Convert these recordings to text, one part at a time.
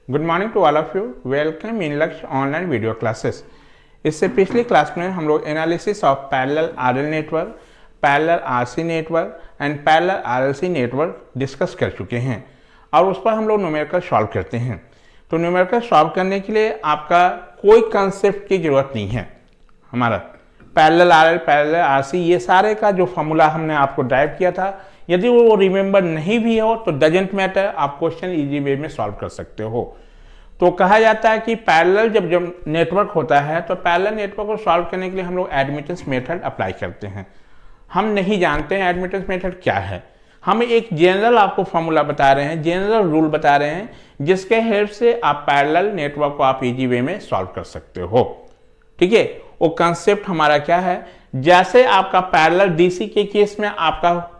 Good morning to all of you. Welcome in Lakshya online video classes. इससे पिछली class में हम लोग analysis of parallel RL network, parallel RC network and parallel RLC network discuss कर चुके हैं और उस पर हम लोग न्यूमेरिकल सॉल्व करते हैं। तो न्यूमेरिकल सॉल्व करने के लिए आपका कोई कंसेप्ट की जरूरत नहीं है। हमारा पैरेलल आरएल, पैरेलल आरसी, ये सारे का जो फॉर्मूला हमने आपको ड्राइव किया था, यदि वो रिमेंबर नहीं भी हो तो डजेंट मैटर, आप क्वेश्चन इजी वे में सॉल्व कर सकते हो। तो कहा जाता है कि पैरेलल जब नेटवर्क होता है तो पैरेलल नेटवर्क को सॉल्व करने के लिए हम लोग एडमिटेंस मेथड अप्लाई करते हैं। हम नहीं जानते हैं एडमिटेंस मेथड क्या है, हम एक जनरल आपको फॉर्मूला बता रहे हैं, जनरल रूल बता रहे हैं, जिसके हेल्प से आप पैरेलल नेटवर्क को आप इजी वे में सॉल्व कर सकते हो। ठीक है, वो कंसेप्ट हमारा क्या है, जैसे आपका पैरेलल डीसी के केस में आपका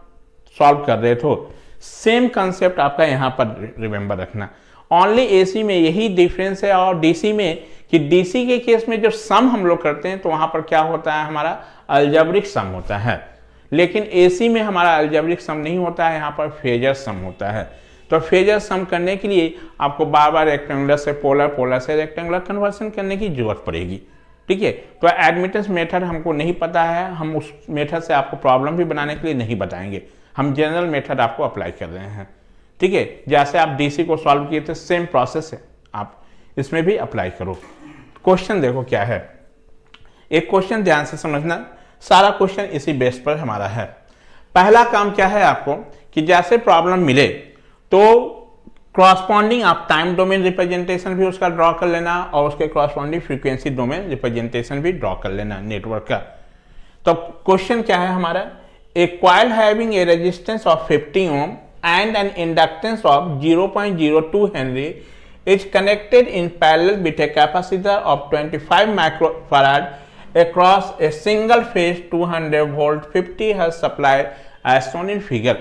सॉल्व कर रहे थे, सेम कंसेप्ट आपका यहाँ पर रिमेंबर रखना। ओनली एसी में यही डिफरेंस है और डीसी में कि डीसी के केस में जो सम हम लोग करते हैं तो वहां पर क्या होता है, हमारा अलजेब्रिक सम होता है, लेकिन एसी में हमारा अलजेब्रिक सम नहीं होता है, यहाँ पर फेजर सम होता है। तो फेजर सम करने के लिए आपको बार बार रेक्टेंगुलर से पोलर, पोलर से रेक्टेंगुलर कन्वर्सन करने की जरूरत पड़ेगी। ठीक है, तो एडमिटेंस मेथड हमको नहीं पता है, हम उस मेथड से आपको प्रॉब्लम भी बनाने के लिए नहीं बताएंगे, हम जनरल मेथड आपको अप्लाई कर रहे हैं। ठीक है, जैसे आप डीसी को सॉल्व किए थे सेम प्रोसेस है, आप इसमें भी अप्लाई करो। क्वेश्चन देखो क्या है, एक क्वेश्चन ध्यान से समझना, सारा क्वेश्चन इसी बेस पर हमारा है। पहला काम क्या है आपको कि जैसे प्रॉब्लम मिले तो क्रॉसपॉन्डिंग आप टाइम डोमेन रिप्रेजेंटेशन भी उसका ड्रॉ कर लेना और उसके क्रॉसपॉन्डिंग फ्रीक्वेंसी डोमेन रिप्रेजेंटेशन भी ड्रॉ कर लेना नेटवर्क का। तो क्वेश्चन क्या है हमारा, a coil having a resistance of 50 ohm and an inductance of 0.02 Henry is connected in parallel with a capacitor of 25 microfarad across a single phase 200 volt 50 Hz supply as shown in figure।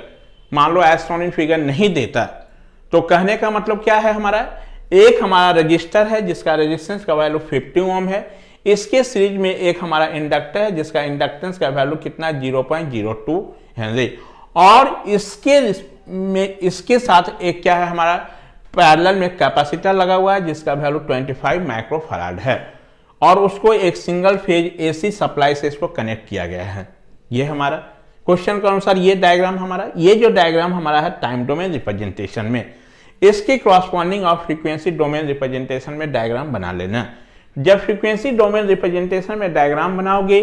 मान लो as shown in figure नहीं देता तो कहने का मतलब क्या है, हमारा एक हमारा रजिस्टर है जिसका रेजिस्टेंस का वैल्यू 50 ओम है, इसके सीरीज में एक हमारा इंडक्टर है जिसका इंडक्टेंस का वैल्यू कितना 0.02 हेनरी, और इसके साथ एक क्या है हमारा पैरेलल में कैपेसिटर लगा हुआ है जिसका वैल्यू 25 माइक्रोफैराड है और उसको एक सिंगल फेज एसी सप्लाई से इसको कनेक्ट किया गया है। ये हमारा क्वेश्चन के अनुसार ये डायग्राम हमारा, ये जो डायग्राम हमारा है टाइम डोमेन रिप्रेजेंटेशन में, इसके क्रॉसपॉन्डिंग और फ्रीक्वेंसी डोमेन रिप्रेजेंटेशन में डायग्राम बना लेना। जब फ्रीक्वेंसी डोमेन रिप्रेजेंटेशन में डायग्राम बनाओगे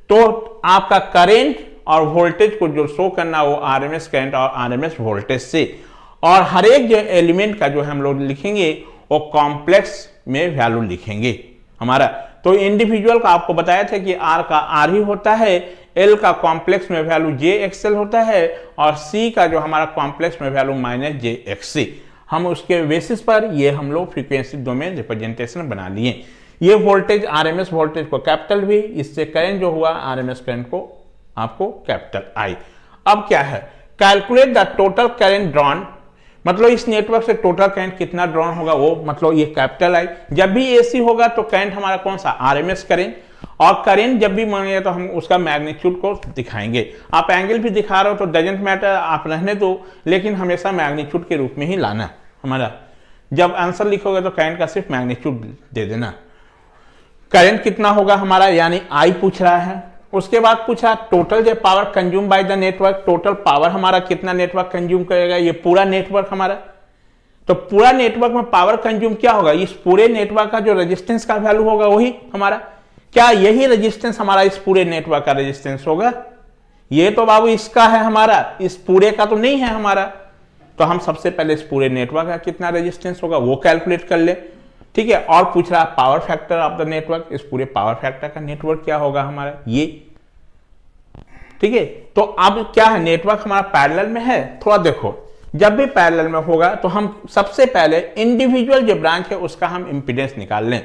तो आपका करंट और वोल्टेज को जो शो करना वो आरएमएस करंट और आरएमएस वोल्टेज से, और हर एक जो एलिमेंट का जो हम लोग लिखेंगे वो कॉम्प्लेक्स में वैल्यू लिखेंगे हमारा। तो इंडिविजुअल का आपको बताया था कि आर का आर ही होता है, एल का कॉम्प्लेक्स में वैल्यू जे एक्सएल होता है और सी का जो हमारा कॉम्प्लेक्स में वैल्यू माइनस जे एक्ससी। हम उसके बेसिस पर ये हम लोग फ्रीक्वेंसी डोमेन रिप्रेजेंटेशन बना लिए। ये वोल्टेज आरएमएस वोल्टेज को कैपिटल भी, इससे करंट जो हुआ आरएमएस करंट को आपको कैपिटल आई। अब क्या है, calculate the total current drawn, मतलब इस नेटवर्क से टोटल करंट कितना ड्रॉन होगा वो, मतलब ये कैपिटल आई। जब भी एसी होगा तो करंट हमारा कौन सा, आरएमएस करंट, और करंट जब भी मांगे तो हम उसका मैग्नीट्यूड को दिखाएंगे। आप एंगल भी दिखा रहे हो तो डजंट मैटर, आप रहने दो, लेकिन हमेशा मैग्नीट्यूड के रूप में ही लाना हमारा। जब आंसर लिखोगे तो करंट का सिर्फ मैग्नीट्यूड दे देना। करंट कितना होगा हमारा, यानी आई पूछ रहा है। उसके बाद पूछा टोटल जो power consume by the network, total power हमारा कितना नेटवर्क कंज्यूम करेगा, ये पूरा नेटवर्क हमारा। तो पूरा नेटवर्क में पावर कंज्यूम क्या होगा, इस पूरे नेटवर्क का जो रेजिस्टेंस का वैल्यू होगा वही हमारा, क्या यही रेजिस्टेंस हमारा इस पूरे नेटवर्क का रेजिस्टेंस होगा? ये तो बाबू इसका है हमारा, इस पूरे का तो नहीं है हमारा। तो हम सबसे पहले इस पूरे नेटवर्क का कितना रेजिस्टेंस होगा वो कैलकुलेट कर ले। ठीक है, और पूछ रहा power factor of the network, इस पूरे पावर फैक्टर का नेटवर्क क्या होगा हमारा ये। ठीक है, तो अब क्या है, नेटवर्क हमारा पैरेलल में है। थोड़ा देखो, जब भी पैरेलल में होगा तो हम सबसे पहले इंडिविजुअल जो ब्रांच है उसका हम इंपीडेंस निकाल लें।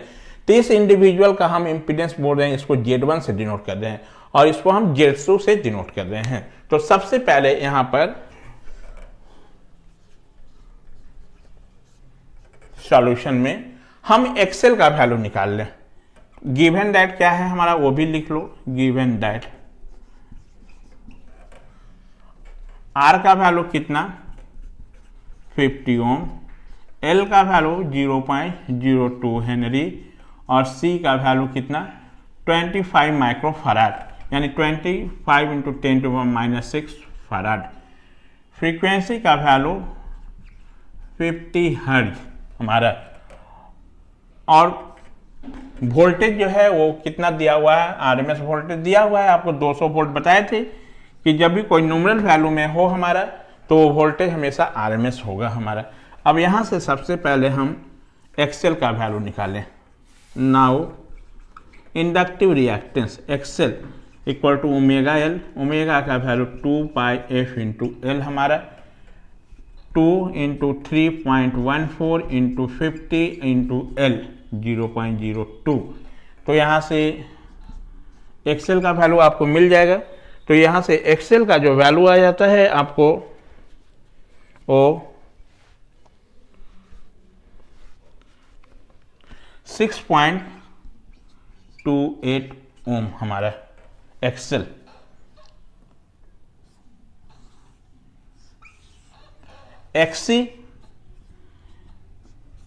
तो इस इंडिविजुअल का हम इंपीडेंस बोल रहे हैं, इसको Z1 से डिनोट कर रहे हैं और इसको हम Z2 से डिनोट कर रहे हैं। तो सबसे पहले यहां पर सॉल्यूशन में हम एक्सेल का वैल्यू निकाल लें। गिवन दैट क्या है हमारा वो भी लिख लो, गिवन दैट आर का वैल्यू कितना 50 ओम L का वैल्यू 0.02 हेनरी और C का वैल्यू कितना 25 माइक्रोफराड, यानी 25 इंटू 10⁻⁻6 फराड। फ्रीक्वेंसी का वैल्यू 50 हर्ट्ज हमारा, और वोल्टेज जो है वो कितना दिया हुआ है, आरएमएस वोल्टेज दिया हुआ है आपको 200 वोल्ट बताए थे कि जब भी कोई न्यूमरल वैल्यू में हो हमारा तो वोल्टेज हमेशा आरएमएस होगा हमारा। अब यहाँ से सबसे पहले हम एक्सेल का वैल्यू निकालें। Now inductive reactance XL equal to omega L, omega का value 2 pi F into L हमारा, 2 इंटू 3.14 इंटू 50 इंटू एल 0.02। तो यहाँ से एक्सेल का वैल्यू आपको मिल जाएगा। तो यहाँ से एक्सेल का जो वैल्यू आ जाता है आपको वो 6.28 ओम हमारा एक्सेल। एक्सी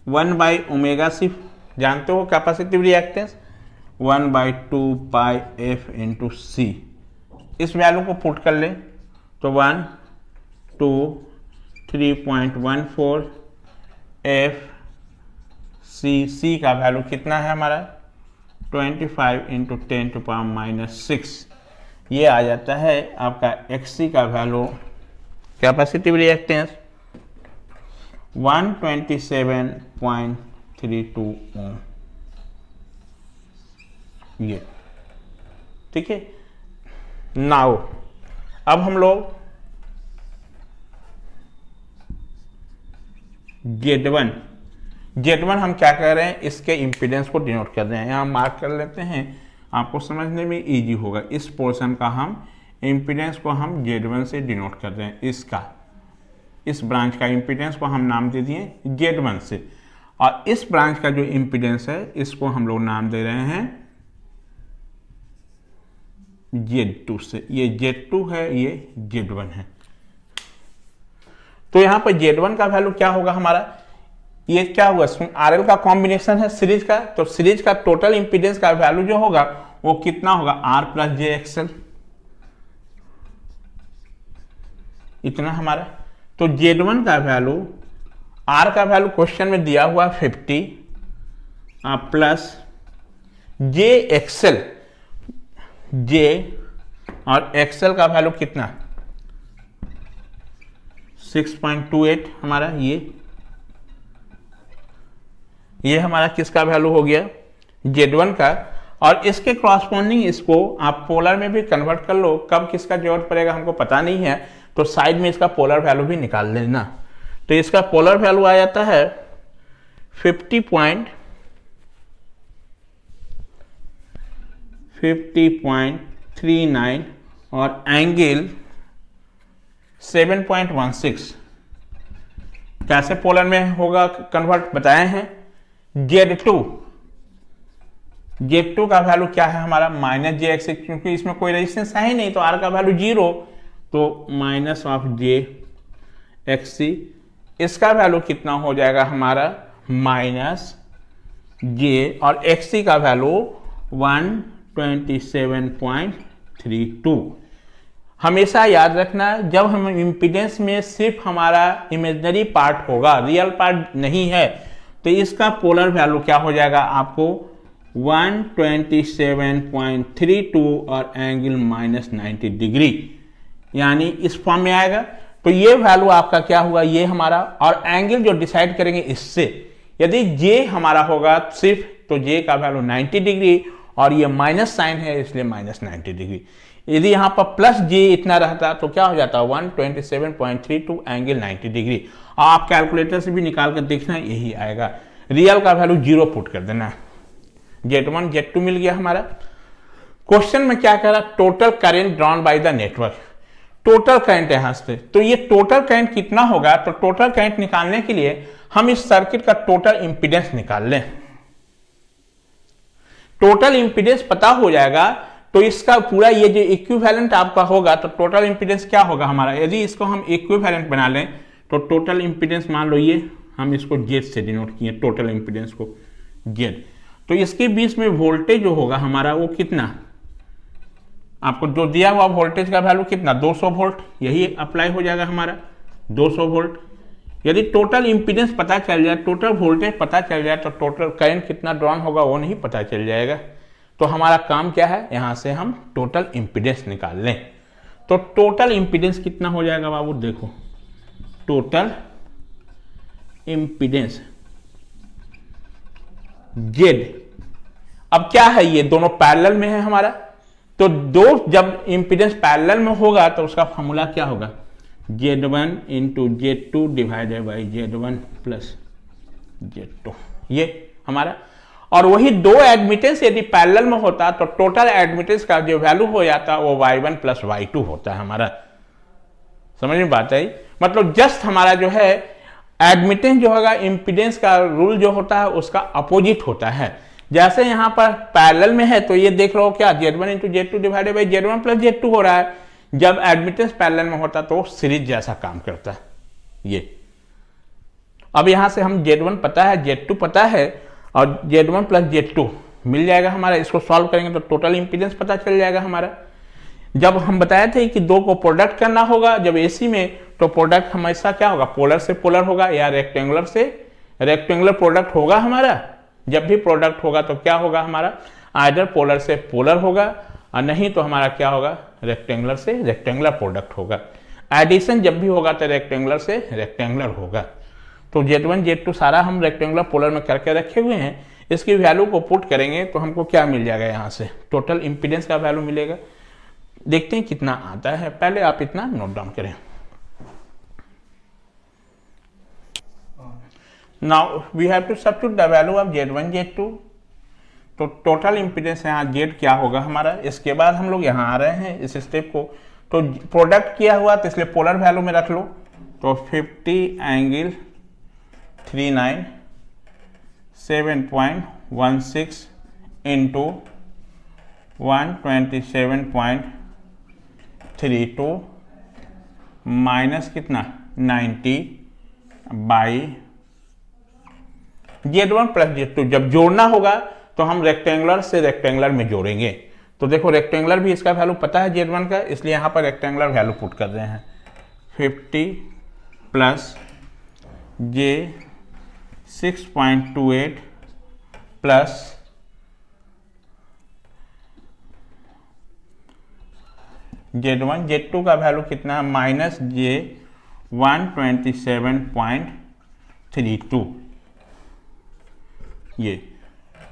1/ω/C जानते हो कैपेसिटिव रिएक्टेंस 1/2 पाई एफ इंटू सी। इस वैल्यू को पुट कर लें तो 1 2 3.14 एफ सी का वैल्यू कितना है हमारा 25 इंटू 10⁻⁻6। ये आ जाता है आपका एक्सी का वैल्यू कैपेसिटिव रिएक्टेंस 127.32 ओम। ये ठीक है। नाउ अब हम लोग Z1 हम क्या कर रहे हैं, इसके इम्पीडेंस को डिनोट कर रहे हैं। यहाँ मार्क कर लेते हैं, आपको समझने में इजी होगा। इस पोर्शन का हम इम्पीडेंस को हम Z1 से डिनोट कर रहे हैं। इस ब्रांच का इम्पीडेंस को हम नाम दे दिए Z1 से, और इस ब्रांच का जो इम्पीडेंस है इसको हम लोग नाम दे रहे हैं Z2 से। ये Z2 है, ये Z1 है। तो यहां पर Z1 का वैल्यू क्या होगा हमारा, ये क्या हुआ RL का कॉम्बिनेशन है सीरीज का, तो सीरीज का टोटल इंपीडेंस का वैल्यू जो होगा वो कितना होगा R प्लस JXL, इतना हमारा। तो Z1 का वैल्यू, R का वैल्यू क्वेश्चन में दिया हुआ 50 प्लस JXL, J और XL का वैल्यू कितना 6.28 हमारा। ये हमारा किसका वैल्यू हो गया Z1 का, और इसके क्रॉसपोंडिंग इसको आप पोलर में भी कन्वर्ट कर लो। कब किसका जरूरत पड़ेगा हमको पता नहीं है, तो साइड में इसका पोलर वैल्यू भी निकाल लेना। तो इसका पोलर वैल्यू आ जाता है 50.39 और एंगल 7.16। कैसे पोलर में होगा कन्वर्ट बताए हैं। Z2 का वैल्यू क्या है हमारा माइनस JX, क्योंकि इसमें कोई रेजिस्टेंस है ही नहीं, तो R का वैल्यू 0, तो माइनस ऑफ JXC। इसका वैल्यू कितना हो जाएगा हमारा माइनस J, और XC का वैल्यू 127.32। हमेशा याद रखना, जब हम इम्पीडेंस में सिर्फ हमारा इमेजिनरी पार्ट होगा, रियल पार्ट नहीं है, तो इसका पोलर वैल्यू क्या हो जाएगा आपको 127.32 और एंगल माइनस 90 डिग्री, यानी इस फॉर्म में आएगा। तो ये वैल्यू आपका क्या हुआ, ये हमारा, और एंगल जो डिसाइड करेंगे इससे, यदि J हमारा होगा सिर्फ तो J का वैल्यू 90 डिग्री, और ये माइनस साइन है इसलिए माइनस 90 डिग्री। यदि यहाँ पर प्लस J इतना रहता तो क्या हो जाता 127.32 एंगल 90 डिग्री। आप कैलकुलेटर से भी निकाल कर देखना, यही आएगा। रियल का वैल्यू 0 पुट कर देना। Z1 Z2 मिल गया हमारा। क्वेश्चन में क्या कह रहा, total current drawn by the network. Total current यहां से, तो ये टोटल करंट कितना होगा, तो टोटल करंट निकालने के लिए हम इस सर्किट का टोटल इंपीडेंस निकाल लें। टोटल इंपीडेंस पता हो जाएगा तो इसका पूरा ये जो इक्विवेलेंट आपका होगा, तो टोटल इंपीडेंस क्या होगा हमारा। यदि इसको हम इक्विवेलेंट बना लें तो टोटल इंपीडेंस मान लो ये हम इसको जेड से डिनोट किए, टोटल इम्पीडेंस को जेड। तो इसके बीच में वोल्टेज जो होगा हमारा वो कितना, आपको जो दिया हुआ वोल्टेज का वैल्यू कितना 200 वोल्ट, यही अप्लाई हो जाएगा हमारा 200 वोल्ट। यदि टोटल इम्पीडेंस पता चल जाए, टोटल वोल्टेज पता चल जाए, तो टोटल करंट कितना ड्रॉन होगा वो नहीं पता चल जाएगा। तो हमारा काम क्या है, यहां से हम टोटल इम्पीडेंस निकाल लें। तो टोटल इम्पीडेंस कितना हो जाएगा बाबू, देखो टोटल इम्पीडेंस जेड। अब क्या है, ये दोनों पैरेलल में है हमारा, तो दो जब इम्पीडेंस पैरेलल में होगा तो उसका फॉर्मूला क्या होगा, Z1 into Z2 divided by Z1 plus Z2, ये हमारा। और वही दो एडमिटेंस यदि पैरेलल में होता तो टोटल एडमिटेंस का जो वैल्यू हो जाता वो Y1 प्लस Y2 होता है हमारा। समझ में बात आई, मतलब जस्ट हमारा जो है एडमिटेंस जो होगा इम्पीडेंस का रूल जो होता है उसका अपोजिट होता है। जैसे यहां पर पैरेलल में है तो ये देख लो क्या Z1 into Z2 divided by Z1 plus Z2 हो रहा है। जब एडमिटेंस पैरेलल में होता तो सीरीज जैसा काम करता है ये। अब यहां से हम Z1 पता है, Z2 पता है, और Z1 प्लस Z2 मिल जाएगा हमारा। इसको सॉल्व करेंगे तो टोटल इंपीडेंस पता चल जाएगा हमारा। जब हम बताए थे कि दो को प्रोडक्ट करना होगा जब एसी में, तो प्रोडक्ट हमेशा क्या होगा, पोलर से पोलर होगा या रेक्टेंगुलर से रेक्टेंगुलर प्रोडक्ट होगा हमारा। जब भी प्रोडक्ट होगा तो क्या होगा हमारा, आइदर पोलर से पोलर होगा और नहीं तो हमारा क्या होगा, रेक्टेंगुलर से रेक्टेंगुलर प्रोडक्ट होगा। एडिशन जब भी होगा तो रेक्टेंगुलर से रेक्टेंगुलर होगा। तो Z1 Z2 सारा हम रेक्टेंगुलर पोलर में करके रखे हुए हैं। इसकी वैल्यू को पुट करेंगे तो हमको क्या मिल जाएगा, यहाँ से टोटल इंपीडेंस का वैल्यू मिलेगा। देखते हैं कितना आता है, पहले आप इतना नोट डाउन करें। Now we have to substitute the value of Z1 Z2। तो टोटल इंपीडेंस यहाँ Z क्या होगा हमारा। इसके बाद हम लोग यहाँ आ रहे हैं इस स्टेप को, तो प्रोडक्ट किया हुआ तो इसलिए पोलर वैल्यू में रख लो। तो 50 एंगल 39 7.16 इंटू 127.32 माइनस कितना 90 बाई Z1 प्लस Z2। जब जोड़ना होगा तो हम रेक्टेंगुलर से रेक्टेंगुलर में जोड़ेंगे। तो देखो रेक्टेंगुलर भी इसका वैल्यू पता है Z1 का, इसलिए यहां पर रेक्टेंगुलर वैल्यू पुट कर रहे हैं। 50 plus J 6.28 plus Z1 Z2 का वैल्यू कितना है, माइनस J 127.32। ये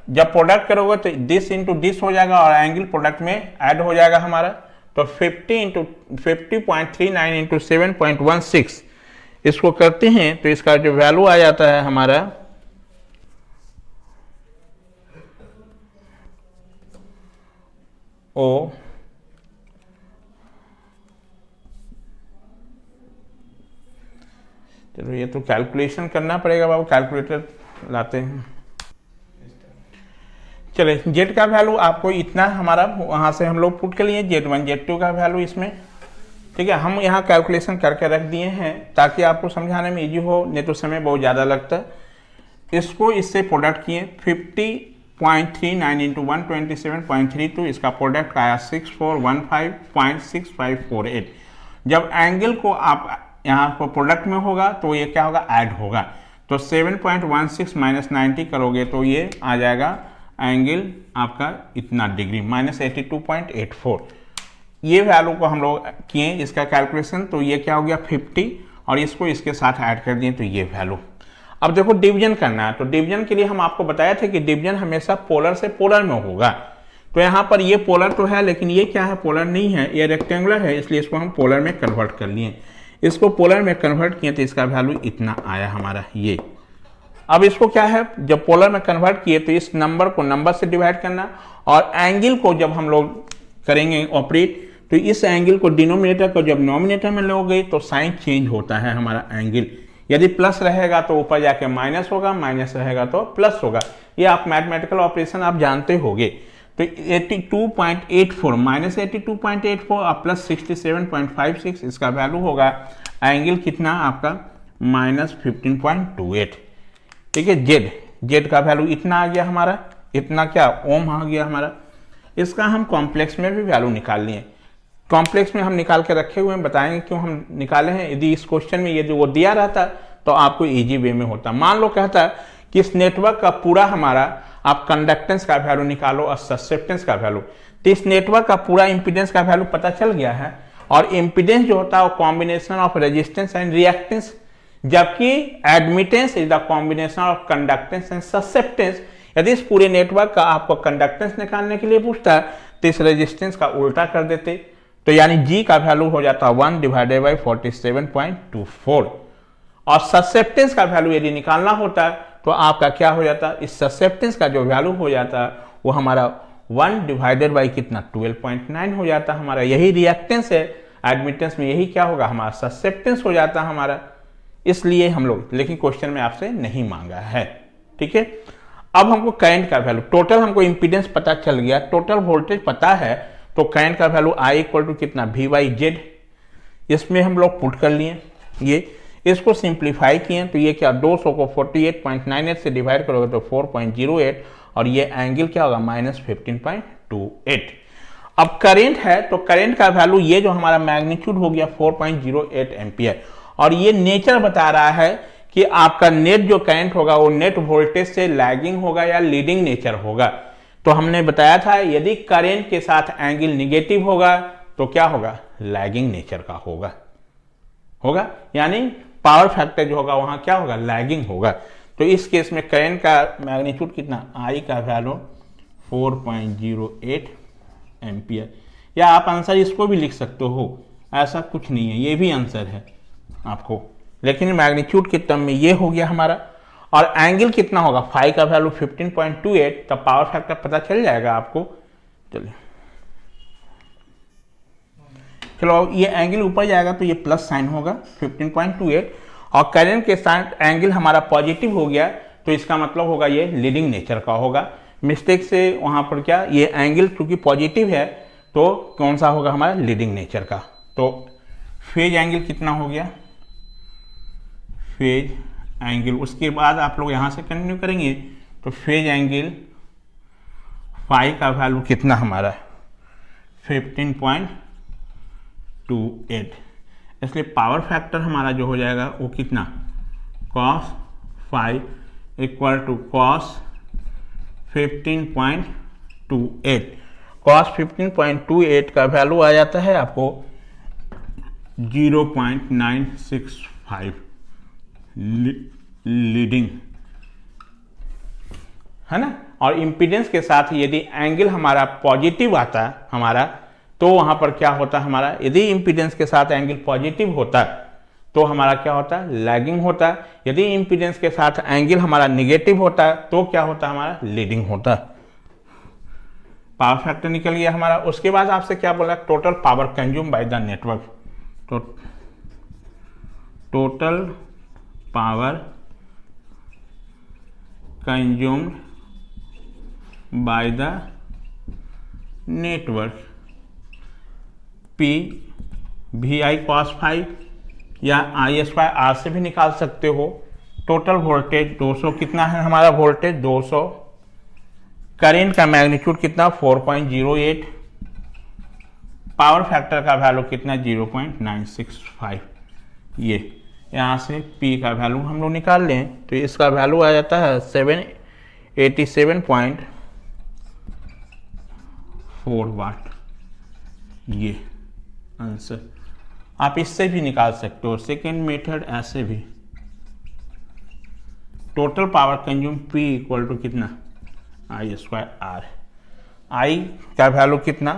जब प्रोडक्ट करोगे तो दिस इंटू दिस हो जाएगा और एंगल प्रोडक्ट में ऐड हो जाएगा हमारा। तो 50.39 इंटू 7.16 इसको करते हैं तो इसका जो वैल्यू आ जाता है हमारा ओ चलो ये तो कैलकुलेशन करना पड़ेगा बाबू, कैलकुलेटर लाते हैं। चले जेड का वैल्यू आपको इतना हमारा वहां से हम लोग पुट कर लिए, Z1 Z2 का वैल्यू इसमें, ठीक है। हम यहाँ कैलकुलेशन करके रख दिए हैं ताकि आपको समझाने में इजी हो, नहीं तो समय बहुत ज़्यादा लगता है। इसको इससे प्रोडक्ट किए 50.39 इंटू 127.32, इसका प्रोडक्ट आया 6415.6548। जब एंगल को आप यहाँ पर प्रोडक्ट में होगा तो ये क्या होगा, ऐड होगा। तो 7.16 माइनस 90 करोगे तो ये आ जाएगा एंगल आपका इतना डिग्री, माइनस 82.84। ये वैल्यू को हम लोग किए इसका कैलकुलेशन, तो ये क्या हो गया 50 और इसको इसके साथ ऐड कर दिए तो ये वैल्यू। अब देखो डिवीजन करना है, तो डिवीजन के लिए हम आपको बताया था कि डिवीजन हमेशा पोलर से पोलर में होगा। तो यहाँ पर ये पोलर तो है लेकिन ये क्या है, पोलर नहीं है, ये रेक्टेंगुलर है, इसलिए इसको हम पोलर में कन्वर्ट कर लिए। इसको पोलर में कन्वर्ट किए तो इसका वैल्यू इतना आया हमारा ये। अब इसको क्या है, जब पोलर में कन्वर्ट किए तो इस नंबर को नंबर से डिवाइड करना, और एंगल को जब हम लोग करेंगे ऑपरेट तो इस एंगल को डिनोमिनेटर को जब नॉमिनेटर में लोगे तो साइन चेंज होता है हमारा एंगल। यदि प्लस रहेगा तो ऊपर जाके माइनस होगा, माइनस रहेगा तो प्लस होगा। ये आप मैथमेटिकल ऑपरेशन आप जानते होंगे। तो 82.84 माइनस 82.84 और प्लस 67.56 इसका वैल्यू होगा एंगल कितना आपका -15.28। ठीक है, जेड का वैल्यू इतना आ गया हमारा, इतना क्या ओम आ गया हमारा। इसका हम कॉम्प्लेक्स में भी वैल्यू निकाल लिए, कॉम्प्लेक्स में हम निकाल के रखे हुए हैं, बताएंगे क्यों हम निकाले हैं। यदि इस क्वेश्चन में ये जो वो दिया रहता तो आपको इजी वे में होता। मान लो कहता कि इस नेटवर्क का पूरा हमारा आप कंडक्टेंस का वैल्यू निकालो और ससेप्टेंस का वैल्यू, तो इस नेटवर्क का पूरा इंपीडेंस का वैल्यू पता चल गया है। और इंपीडेंस जो होता है वो combination of resistance and reactance, जबकि admittance is the combination of conductance and susceptance. यदि इस पूरे नेटवर्क का आपको कंडक्टेंस निकालने के लिए पूछता है तो इस रेजिस्टेंस का उल्टा कर देते, तो यानी जी का वैल्यू हो जाता 1/47.24। और ससेप्टेंस का वैल्यू यदि निकालना होता तो आपका क्या हो जाता, इस ससेप्टेंस का जो वैल्यू हो जाता वो हमारा 1/12 हो जाता हमारा। यही रिएक्टेंस है, एडमिटेंस में यही क्या होगा हमारा ससेप्टेंस हो जाता हमारा। इसलिए हम लोग, लेकिन क्वेश्चन में आपसे नहीं मांगा है। ठीक है, अब हमको करंट का वैल्यू, टोटल हमको इंपीडेंस पता चल गया, टोटल वोल्टेज पता है, तो करंट का वैल्यू I = कितना V/Z, इसमें हम लोग पुट कर लिए। ये इसको सिंप्लीफाई किए तो ये क्या 200 को 48.98 से डिवाइड करोगे तो 4.08, और ये एंगल क्या होगा -15.28। अब करंट है तो करंट का वैल्यू, ये जो हमारा मैग्नीट्यूड हो गया 4.08 एम्पियर, और ये नेचर बता रहा है कि आपका नेट जो करंट होगा वो नेट वोल्टेज से लैगिंग होगा या लीडिंग नेचर होगा। तो हमने बताया था यदि करंट के साथ एंगल निगेटिव होगा तो क्या होगा, लैगिंग नेचर का होगा, यानी पावर फैक्टर जो होगा वहां क्या होगा, लैगिंग होगा। तो इस केस में करंट का मैग्नीट्यूड कितना, I का वैल्यू 4.08 एम्पियर, या आप आंसर इसको भी लिख सकते हो, ऐसा कुछ नहीं है, ये भी आंसर है आपको, लेकिन मैग्नीट्यूड के टर्म में ये हो गया हमारा। और एंगल कितना होगा, फाई का वैल्यू 15.28, तब पावर फैक्टर पता चल जाएगा आपको। चलिए चलो, ये एंगल ऊपर जाएगा तो ये प्लस साइन होगा 15.28, और करंट के साथ एंगल हमारा पॉजिटिव हो गया तो इसका मतलब होगा ये लीडिंग नेचर का होगा। मिस्टेक से वहां पर क्या, ये एंगल क्योंकि पॉजिटिव है तो कौन सा होगा हमारा, लीडिंग नेचर का। तो फेज एंगल कितना हो गया, फेज एंगल, उसके बाद आप लोग यहां से कंटिन्यू करेंगे तो फेज एंगल फाई का वैल्यू कितना हमारा 15.28, इसलिए पावर फैक्टर हमारा जो हो जाएगा वो कितना, cos phi equal to cos 15.28। cos 15.28 का वैल्यू आ जाता है आपको 0.965 लीडिंग, है ना। और इंपीडेंस के साथ यदि एंगल हमारा पॉजिटिव आता है हमारा, तो वहां पर क्या होता है हमारा, यदि इंपीडेंस के साथ एंगल पॉजिटिव होता है तो हमारा क्या होता है, लैगिंग होता है। यदि इंपीडेंस के साथ एंगल हमारा निगेटिव होता है तो क्या होता है हमारा, लीडिंग होता है। पावर फैक्टर निकल गया हमारा। उसके बाद आपसे क्या बोला, total power consume by the network, तो total power consumed by the network, P VI cos phi या I/R से भी निकाल सकते हो। टोटल वोल्टेज 200, कितना है हमारा वोल्टेज 200, करंट का मैग्नीट्यूड कितना 4.08, पावर फैक्टर का वैल्यू कितना 0.965। ये यहाँ से P का वैल्यू हम लोग निकाल लें तो इसका वैल्यू आ जाता है 787.4 वाट। ये आंसर आप इससे भी निकाल सकते हो। सेकेंड मेथड ऐसे भी, total power consume P equal to कितना I/R, I का वैल्यू कितना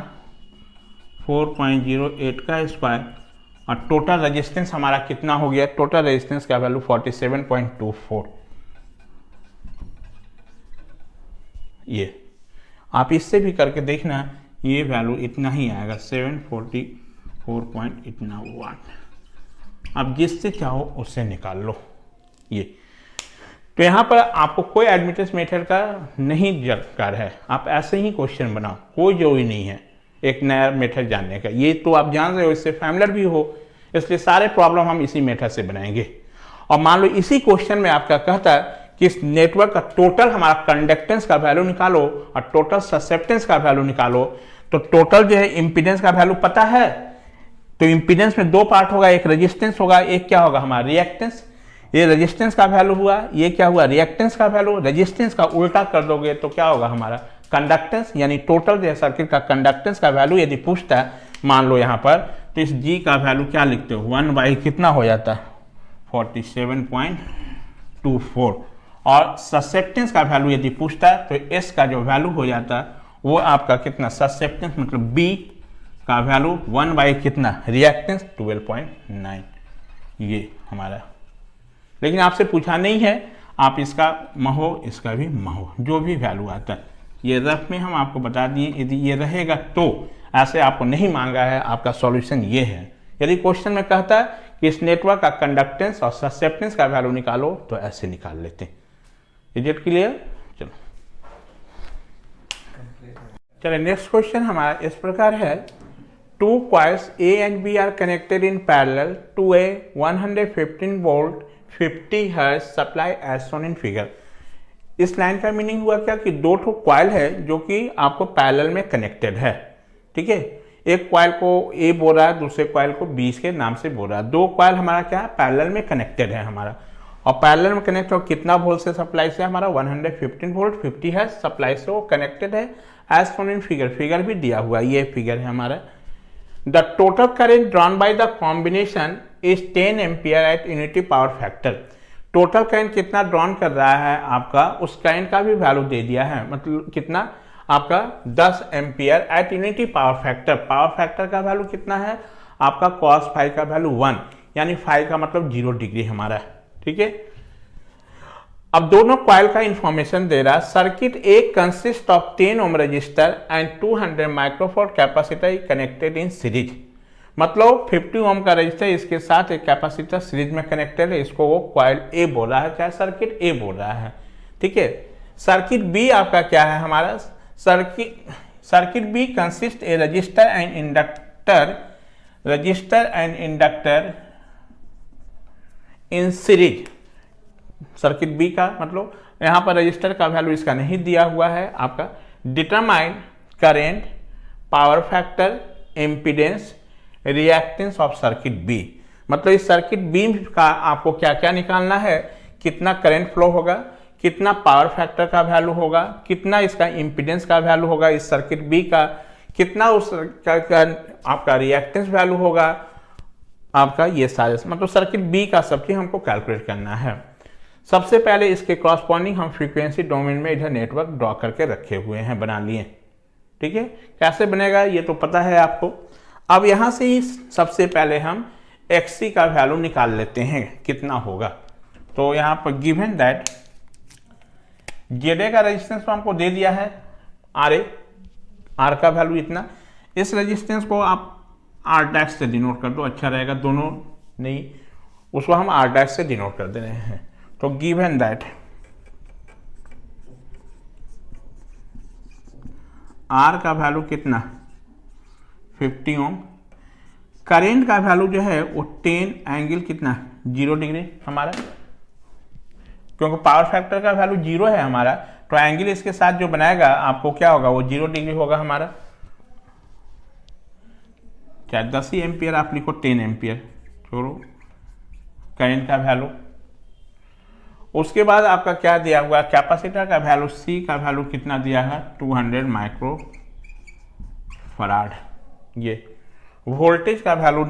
4.08 का स्क्वायर, और टोटल रेजिस्टेंस हमारा कितना हो गया, टोटल रेजिस्टेंस का वैल्यू 47.24। ये आप इससे भी करके देखना, ये वैल्यू इतना ही आएगा 744 इतना वाट। आप जिससे चाहो उससे निकाल लो। ये तो यहाँ पर आपको कोई एडमिटेंस मेथड का नहीं दरकार है, आप ऐसे ही क्वेश्चन बनाओ, कोई जरूरी नहीं है एक नया मेथड जानने का। ये तो आप जान रहे हो, इससे फैमिलियर भी हो, इसलिए सारे प्रॉब्लम हम इसी मेथड से बनाएंगे। और मान लो इसी क्वेश्चन में आपका कहता है कि इस नेटवर्क का टोटल हमारा कंडक्टेंस का वैल्यू निकालो और टोटल ससेप्टेंस का वैल्यू निकालो, तो टोटल जो है इंपीडेंस का वैल्यू पता है, तो इंपीडेंस में दो पार्ट होगा, एक रेजिस्टेंस होगा, एक क्या होगा हमारा रिएक्टेंस। ये रेजिस्टेंस का वैल्यू हुआ, ये क्या हुआ रिएक्टेंस का वैल्यू। रेजिस्टेंस का उल्टा कर दोगे तो क्या होगा हमारा कंडक्टेंस, यानी टोटल जो है सर्किट का कंडक्टेंस का वैल्यू यदि पूछता है मान लो यहाँ पर, तो इस जी का वैल्यू क्या लिखते हो 1 / कितना हो जाता है 47.24। और ससेप्टेंस का वैल्यू यदि पूछता है तो एस का जो वैल्यू हो जाता है वो आपका कितना ससेप्टेंस मतलब बी का वैल्यू 1 / कितना रिएक्टेंस 12.9 ये हमारा। लेकिन आपसे पूछा नहीं है, आप इसका महो इसका भी महो जो भी वैल्यू आता है ये रफ में हम आपको बता दिए। यदि ये रहेगा तो ऐसे आपको नहीं मांगा है, आपका सॉल्यूशन ये है। यदि क्वेश्चन में कहता है कि इस नेटवर्क का कंडक्टेंस और ससेप्टेंस का वैल्यू निकालो तो ऐसे निकाल लेते हैं। Is it clear? चलो चलिए नेक्स्ट क्वेश्चन हमारा इस प्रकार है, two coils A and B are connected in parallel to a 115 volt 50 Hz supply as shown in figure। इस लाइन का मीनिंग हुआ क्या कि दो ठो कॉइल है जो कि आपको पैरेलल में कनेक्टेड है, ठीक है। एक कॉइल को A बोल रहा है, दूसरे कॉइल को B के नाम से बोल रहा है। दो कॉइल हमारा क्या है पैरेलल में कनेक्टेड है हमारा, और पैरेलल में कनेक्ट हो कितना वोल्ट से सप्लाई से हमारा 115 वोल्ट 50 Hz सप्लाई से वो कनेक्टेड है as shown in figure. Figure भी दिया हुआ है, ये फिगर है हमारा। The total current drawn by the combination is 10 ampere at unity power factor। Total current कितना ड्रॉन कर रहा है आपका, उस करंट का भी वैल्यू दे दिया है, मतलब कितना आपका 10 ampere eight unity power factor. Power factor का वैल्यू कितना है आपका cos फाई का वैल्यू 1, यानी फाई का मतलब 0 डिग्री हमारा, ठीक है। अब दोनों कॉइल का इंफॉर्मेशन दे रहा है। Circuit A consist of 10 ohm resistor and 200 microfarad capacitor connected in series. मतलब 50 ओम का रजिस्टर इसके साथ एक कैपेसिटर सीरीज में कनेक्टेड है, इसको वो कॉइल ए बोल रहा है, चाहे सर्किट ए बोल रहा है, ठीक है। सर्किट बी आपका क्या है हमारा, circuit B consist a resistor and inductor in series. Circuit B का मतलब यहां पर रजिस्टर का वैल्यू इसका नहीं दिया हुआ है आपका। Determine current, power factor, impedance, reactance of circuit B. मतलब इस सर्किट बी का आपको क्या क्या निकालना है, कितना करंट फ्लो होगा, कितना पावर फैक्टर का वैल्यू होगा, कितना इसका इम्पीडेंस का वैल्यू होगा इस सर्किट बी का, कितना उस का आपका रिएक्टेंस वैल्यू होगा आपका, ये सारे मतलब सर्किट बी का सब चीज हमको कैलकुलेट करना है। सबसे पहले इसके क्रॉसपॉन्डिंग हम फ्रीक्वेंसी डोमेन में इधर नेटवर्क ड्रॉ करके रखे हुए हैं, बना लिए, ठीक है। कैसे बनेगा ये तो पता है आपको। अब यहां से ही सबसे पहले हम XC का वैल्यू निकाल लेते हैं कितना होगा। तो यहां पर गिवन दैट ZA का रेजिस्टेंस तो हमको दे दिया है RA, R का वैल्यू इतना। इस रेजिस्टेंस को आप R' से डिनोट कर दो, अच्छा रहेगा, दोनों नहीं उसको हम R' से डिनोट कर दे रहे हैं। तो गिवन दैट R का वैल्यू कितना 50 ओम, करेंट का वैल्यू जो है वो 10 एंगल कितना 0 डिग्री हमारा, क्योंकि पावर फैक्टर का वैल्यू 0 है हमारा, तो एंगल इसके साथ जो बनाएगा आपको क्या होगा वो 0 डिग्री होगा हमारा। चाहे 10 ही एम्पियर आप लिखो 10 एम्पियर छोड़ो करेंट का वैल्यू। उसके बाद आपका क्या दिया हुआ कैपेसिटर का वैल्यू, C का वैल्यू कितना दिया है 200 माइक्रो फराड। ये वोल्टेज का वैल्यू,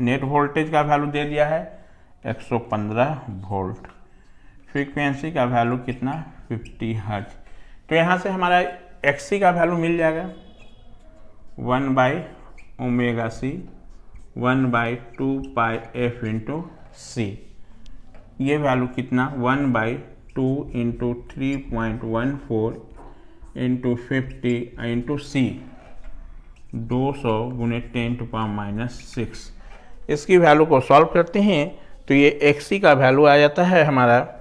नेट वोल्टेज का वैल्यू दे दिया है 115 वोल्ट। फ्रीक्वेंसी का वैल्यू कितना 50 हर्ट्ज। तो यहाँ से हमारा XC का वैल्यू मिल जाएगा 1/ωc 1/2πf × C। ये वैल्यू कितना 1/2 × 3.14 × 50 × C 200 × 10⁻⁶। इसकी वैल्यू को सॉल्व करते हैं तो ये XC का वैल्यू आ जाता है हमारा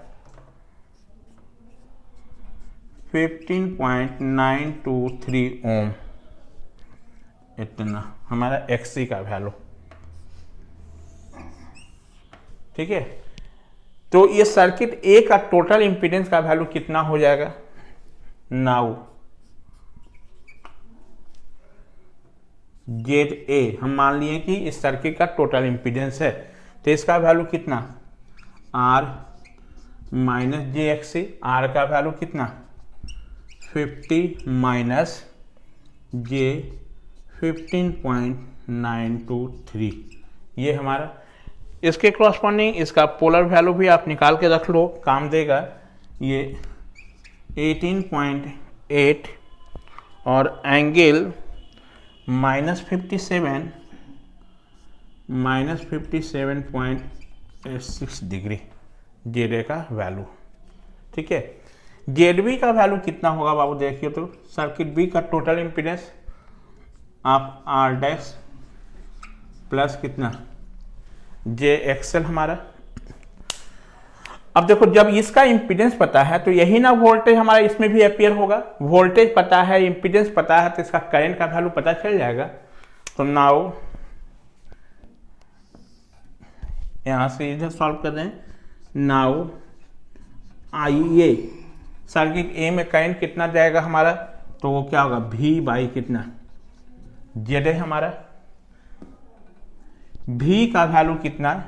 15.923 ओम, इतना हमारा XC का वैल्यू, ठीक है। तो ये सर्किट ए का टोटल इंपीडेंस का वैल्यू कितना हो जाएगा? नाउ जेड ए हम मान लिए कि इस सर्किट का टोटल इंपीडेंस है, तो इसका वैल्यू कितना? R minus J X. आर का वैल्यू कितना? 50 माइनस जे 15.923। ये हमारा इसके क्रॉसपॉन्डिंग इसका पोलर वैल्यू भी आप निकाल के रख लो, काम देगा। ये 18.8 और एंगल -57.86 डिग्री जेड ए का वैल्यू। ठीक है, जेड बी का वैल्यू कितना होगा बाबू? देखिए तो सर्किट बी का टोटल इंपीडेंस आप आर डैश प्लस कितना जे एक्सएल हमारा। अब देखो जब इसका इंपीडेंस पता है तो यही ना वोल्टेज हमारा इसमें भी अपियर होगा। वोल्टेज पता है, इंपीडेंस पता है, तो इसका करंट का वैल्यू पता चल जाएगा। तो नाउ यहां से इधर सॉल्व कर रहे हैं। नाउ आइए सर्किट ए में करंट कितना जाएगा हमारा? तो वो क्या होगा? V बाई कितना? जेड है हमारा। V का वैल्यू कितना?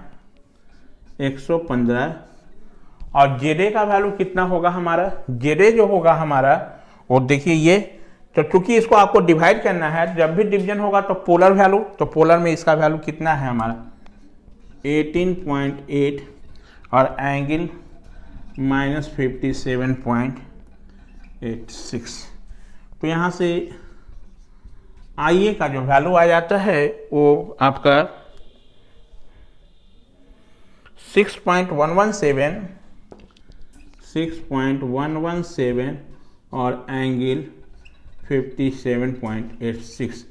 115। और जेड का वैल्यू कितना होगा हमारा? जेड जो होगा हमारा वो देखिए ये, तो क्योंकि इसको आपको डिवाइड करना है, जब भी डिवीजन होगा तो पोलर वैल्यू, तो पोलर में इसका वैल्यू कितना है हमारा? 18.8 और एंगल -57.86। तो यहाँ से IA का जो वैल्यू आ जाता है वो आपका 6.117 और एंगल 57.86।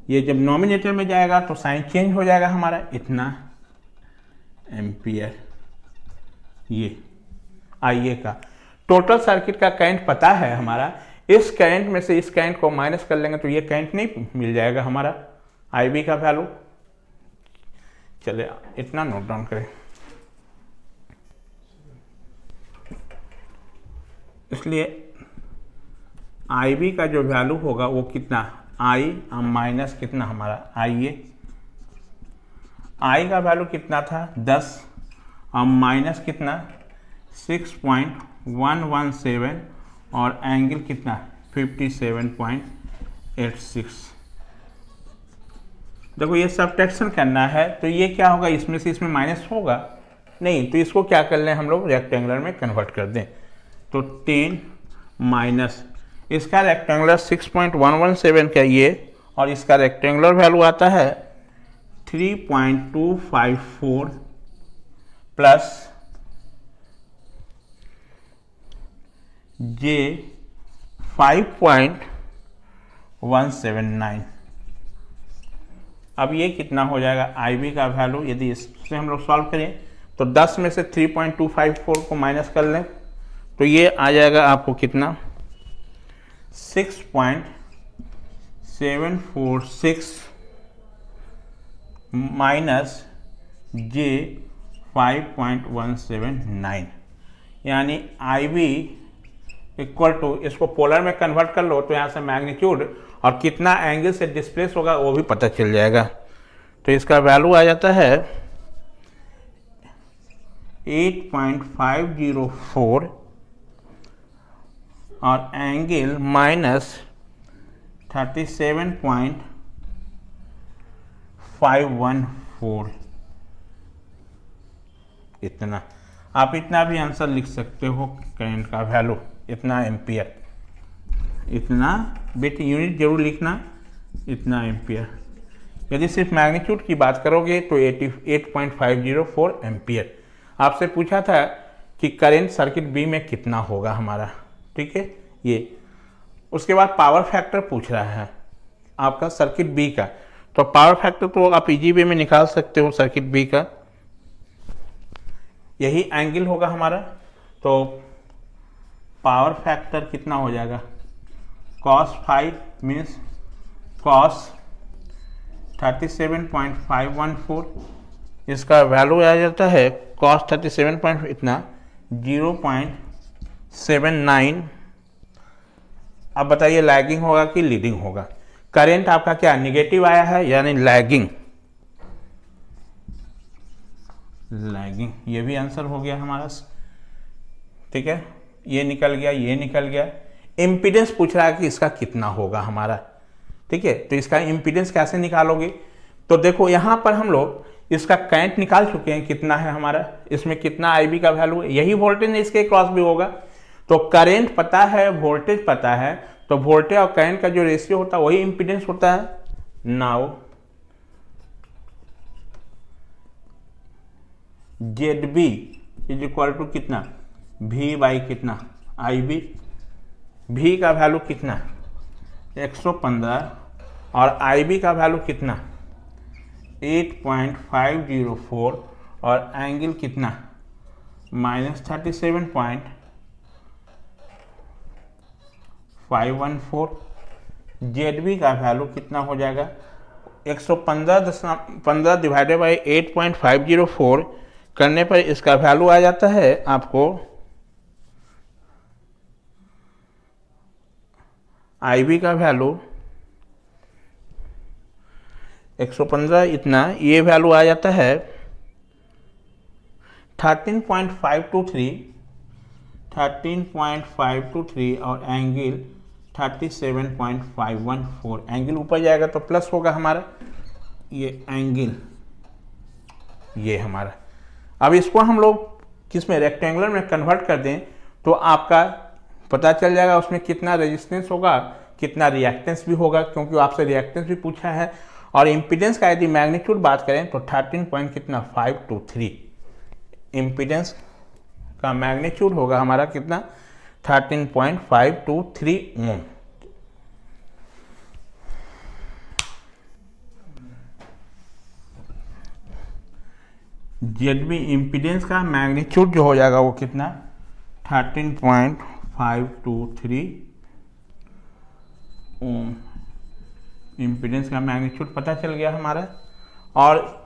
ये जब नॉमिनेटर में जाएगा तो साइन चेंज हो जाएगा हमारा, इतना एम्पियर। ये IA का टोटल सर्किट का करंट पता है हमारा। इस करंट में से इस करंट को माइनस कर लेंगे तो ये करंट नहीं मिल जाएगा हमारा IB का वैल्यू। चलिए इतना नोट डाउन करें। इसलिए IB का जो वैल्यू होगा वो कितना? I माइनस कितना हमारा IA। I का वैल्यू कितना था? 10 और माइनस कितना? 6.117 और एंगल कितना? 57.86। देखो ये सब्ट्रैक्शन करना है तो ये क्या होगा? इसमें से इसमें माइनस होगा नहीं, तो इसको क्या कर लें हम लोग? रेक्टेंगुलर में कन्वर्ट कर दें। तो 10 माइनस इसका रेक्टेंगुलर 6.117 का ये, और इसका रेक्टेंगुलर वैल्यू आता है 3.254 प्लस जे 5.179। अब ये कितना हो जाएगा IB का वैल्यू? यदि इससे हम लोग सॉल्व करें तो 10 में से 3.254 को माइनस कर लें तो ये आ जाएगा आपको कितना? 6.746 माइनस जे 5.179, यानी IB इक्वल टू, इसको पोलर में कन्वर्ट कर लो तो यहाँ से मैग्नीट्यूड और कितना एंगल से डिस्प्लेस होगा वो भी पता चल जाएगा। तो इसका वैल्यू आ जाता है 8.504 और एंगल -37.514। इतना आप इतना भी आंसर लिख सकते हो। करंट का वैल्यू इतना एम्पियर, इतना बिट यूनिट जरूर लिखना, इतना एम्पियर। यदि सिर्फ मैग्नीट्यूड की बात करोगे तो 8.504 एम्पियर। आपसे पूछा था कि करंट सर्किट बी में कितना होगा हमारा, ठीक है ये। उसके बाद पावर फैक्टर पूछ रहा है आपका सर्किट बी का, तो पावर फैक्टर तो आप इजी वे में निकाल सकते हो सर्किट बी का। यही एंगल होगा हमारा, तो पावर फैक्टर कितना हो जाएगा? cos 5 मीन्स cos 37.514, इसका वैल्यू आ जाता है कॉस 37 पॉइंट इतना 0.79। अब बताइए लैगिंग होगा कि लीडिंग होगा। करंट आपका क्या निगेटिव आया है यानी लैगिंग, ये भी आंसर हो गया हमारा। ठीक है, ये निकल गया, ये निकल गया। इम्पीडेंस पूछ रहा है कि इसका कितना होगा हमारा। ठीक है, तो इसका इम्पीडेंस कैसे निकालोगे? तो देखो यहाँ पर हम लोग इसका करंट निकाल चुके हैं, कितना है हमारा, इसमें कितना आईबी का वैल्यू है, यही वोल्टेज इसके क्रॉस भी होगा। तो करंट पता है, वोल्टेज पता है, तो वोल्टेज और करंट का जो रेशियो होता है वही इम्पीडेंस होता है। Now ZB is equal to कितना, V बाई कितना IB। V का वैल्यू कितना 115 और IB का वैल्यू कितना 8.504 और एंगल कितना -37.514। ZB का वैल्यू कितना हो जाएगा 115 डिवाइडेड बाई 8.504 करने पर इसका वैल्यू आ जाता है आपको IB का वैल्यू 115 इतना, ये वैल्यू आ जाता है 13.523 और एंगल 37.514। एंगल ऊपर जाएगा तो प्लस होगा हमारा, ये एंगल ये हमारा। अब इसको हम लोग किसमें रेक्टेंगुलर में कन्वर्ट कर दें तो आपका पता चल जाएगा उसमें कितना रेजिस्टेंस होगा, कितना रिएक्टेंस भी होगा, क्योंकि आपसे रिएक्टेंस भी पूछा है। और इम्पीडेंस का यदि मैग्नीट्यूड बात करें तो 13.523 इम्पीडेंस का मैग्नीट्यूड होगा हमारा कितना 13.523 ओम। ZB इम्पीडेंस का मैग्नीट्यूड जो हो जाएगा वो कितना 13.523 ओम। इम्पीडेंस का मैग्नीट्यूड पता चल गया हमारा। और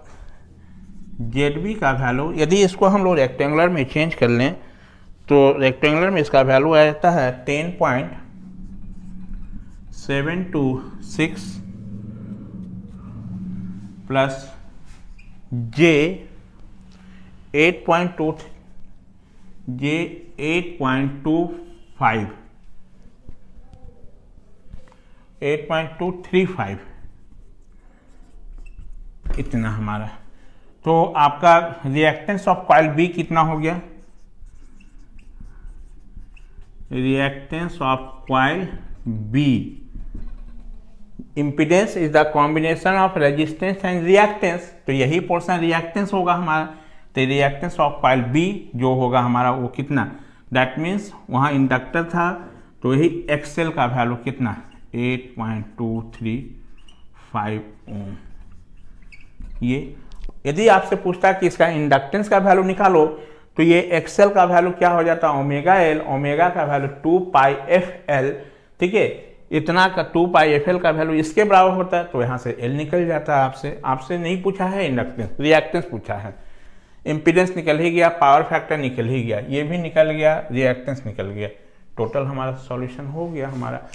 ZB का वैल्यू यदि इसको हम लोग रेक्टेंगुलर में चेंज कर लें तो रेक्टेंगुलर में इसका वैल्यू आ जाता है 10.726 प्लस J 8.25 8.235 इतना हमारा। तो आपका रिएक्टेंस ऑफ कॉइल बी कितना हो गया, reactance of coil B impedance is the combination of resistance and reactance, तो यही पोर्शन रिएक्टेंस होगा हमारा। तो रिएक्टेंस ऑफ कॉइल बी जो होगा हमारा वो कितना, दैट मीन्स वहाँ इंडक्टर था तो यही एक्सएल का वैल्यू कितना 8.235 ओम। ये यदि आपसे पूछता कि इसका इंडक्टेंस का वैल्यू निकालो तो ये एक्सएल का वैल्यू क्या हो जाता है ओमेगा एल, ओमेगा का वैल्यू 2πfl। ठीक है, इतना का 2πfl का वैल्यू इसके बराबर होता है, तो यहाँ से एल निकल जाता है। आपसे नहीं पूछा है इंडक्टेंस, रिएक्टेंस पूछा है। इम्पीडेंस निकल ही गया, पावर फैक्टर निकल ही गया, ये भी निकल गया, रिएक्टेंस निकल गया। टोटल हमारा सॉल्यूशन हो गया हमारा।